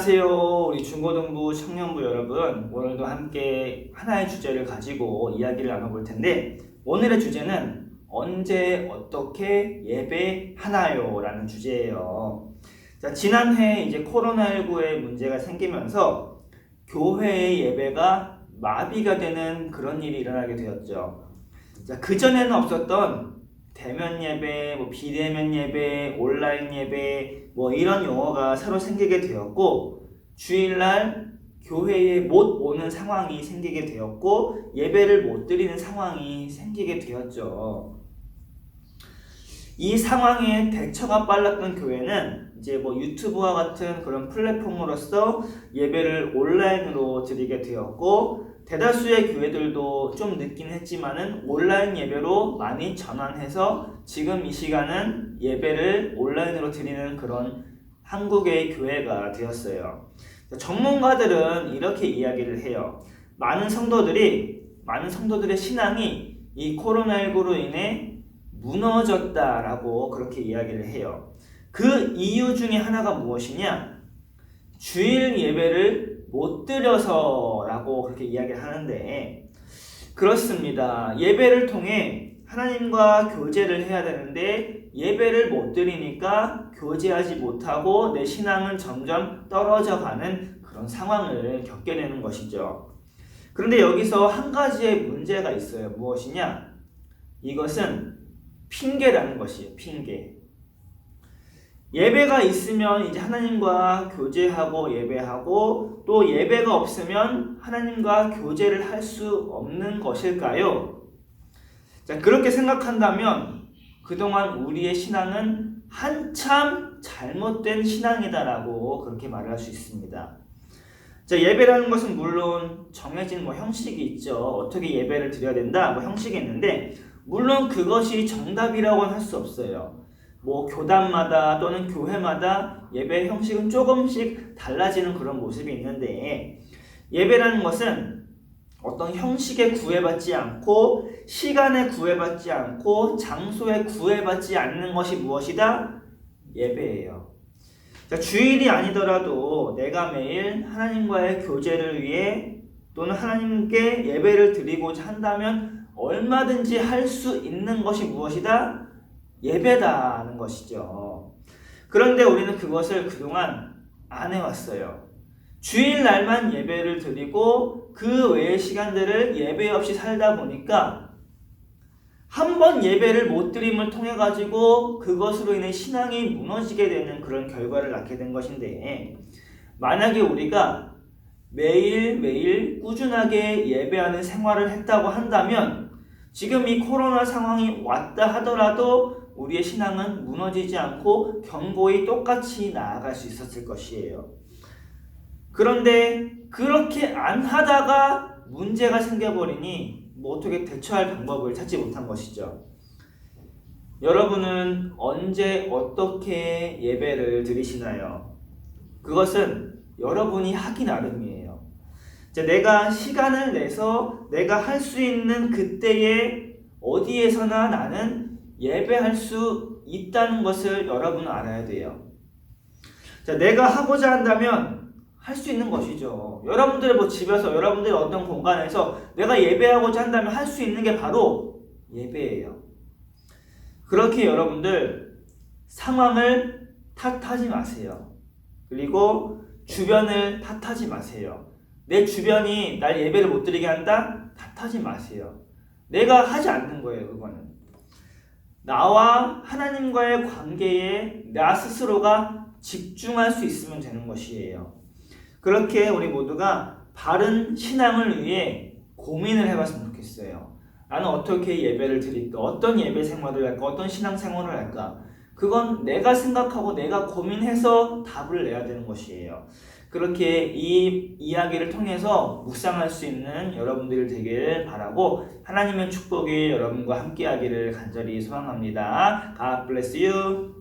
안녕하세요. 우리 중고등부 청년부 여러분, 오늘도 함께 하나의 주제를 가지고 이야기를 나눠볼 텐데, 오늘의 주제는 언제 어떻게 예배하나요? 라는 주제예요. 자, 지난해 이제 코로나19의 문제가 생기면서 교회의 예배가 마비가 되는 그런 일이 일어나게 되었죠. 자, 그전에는 없었던 대면 예배, 비대면 예배, 온라인 예배, 이런 용어가 새로 생기게 되었고, 주일날 교회에 못 오는 상황이 생기게 되었고, 예배를 못 드리는 상황이 생기게 되었죠. 이 상황에 대처가 빨랐던 교회는 이제 유튜브와 같은 그런 플랫폼으로서 예배를 온라인으로 드리게 되었고, 대다수의 교회들도 좀 늦긴 했지만은 온라인 예배로 많이 전환해서 지금 이 시간은 예배를 온라인으로 드리는 그런 한국의 교회가 되었어요. 전문가들은 이렇게 이야기를 해요. 많은 성도들의 신앙이 이 코로나19로 인해 무너졌다라고 그렇게 이야기를 해요. 그 이유 중에 하나가 무엇이냐? 주일 예배를 못 드려서 라고 그렇게 이야기를 하는데, 그렇습니다. 예배를 통해 하나님과 교제를 해야 되는데 예배를 못 드리니까 교제하지 못하고 내 신앙은 점점 떨어져 가는 그런 상황을 겪게 되는 것이죠. 그런데 여기서 한 가지의 문제가 있어요. 무엇이냐? 이것은 핑계라는 것이에요. 핑계. 예배가 있으면 이제 하나님과 교제하고 예배하고, 또 예배가 없으면 하나님과 교제를 할 수 없는 것일까요? 자, 그렇게 생각한다면 그동안 우리의 신앙은 한참 잘못된 신앙이다라고 그렇게 말할 수 있습니다. 자, 예배라는 것은 물론 정해진 형식이 있죠. 어떻게 예배를 드려야 된다 형식이 있는데, 물론 그것이 정답이라고는 할 수 없어요. 교단마다 또는 교회마다 예배 형식은 조금씩 달라지는 그런 모습이 있는데, 예배라는 것은 어떤 형식에 구애받지 않고, 시간에 구애받지 않고, 장소에 구애받지 않는 것이 무엇이다? 예배예요. 자, 주일이 아니더라도 내가 매일 하나님과의 교제를 위해 또는 하나님께 예배를 드리고자 한다면 얼마든지 할 수 있는 것이 무엇이다? 예배다는 것이죠. 그런데 우리는 그것을 그동안 안 해왔어요. 주일날만 예배를 드리고 그 외의 시간들을 예배 없이 살다 보니까 한 번 예배를 못 드림을 통해 가지고 그것으로 인해 신앙이 무너지게 되는 그런 결과를 낳게 된 것인데, 만약에 우리가 매일매일 꾸준하게 예배하는 생활을 했다고 한다면 지금 이 코로나 상황이 왔다 하더라도 우리의 신앙은 무너지지 않고 견고히 똑같이 나아갈 수 있었을 것이에요. 그런데 그렇게 안 하다가 문제가 생겨버리니 어떻게 대처할 방법을 찾지 못한 것이죠. 여러분은 언제 어떻게 예배를 드리시나요? 그것은 여러분이 하기 나름이에요. 내가 시간을 내서 내가 할 수 있는 그때에 어디에서나 나는 예배할 수 있다는 것을 여러분은 알아야 돼요. 내가 하고자 한다면 할 수 있는 것이죠. 여러분들의 집에서, 여러분들의 어떤 공간에서 내가 예배하고자 한다면 할 수 있는 게 바로 예배예요. 그렇게 여러분들 상황을 탓하지 마세요. 그리고 주변을 탓하지 마세요. 내 주변이 날 예배를 못 드리게 한다? 탓하지 마세요. 내가 하지 않는 거예요, 그거는. 나와 하나님과의 관계에 나 스스로가 집중할 수 있으면 되는 것이에요. 그렇게 우리 모두가 바른 신앙을 위해 고민을 해봤으면 좋겠어요. 나는 어떻게 예배를 드릴까? 어떤 예배 생활을 할까? 어떤 신앙 생활을 할까? 그건 내가 생각하고 내가 고민해서 답을 내야 되는 것이에요. 그렇게 이 이야기를 통해서 묵상할 수 있는 여러분들이 되길 바라고, 하나님의 축복이 여러분과 함께하기를 간절히 소망합니다. God bless you.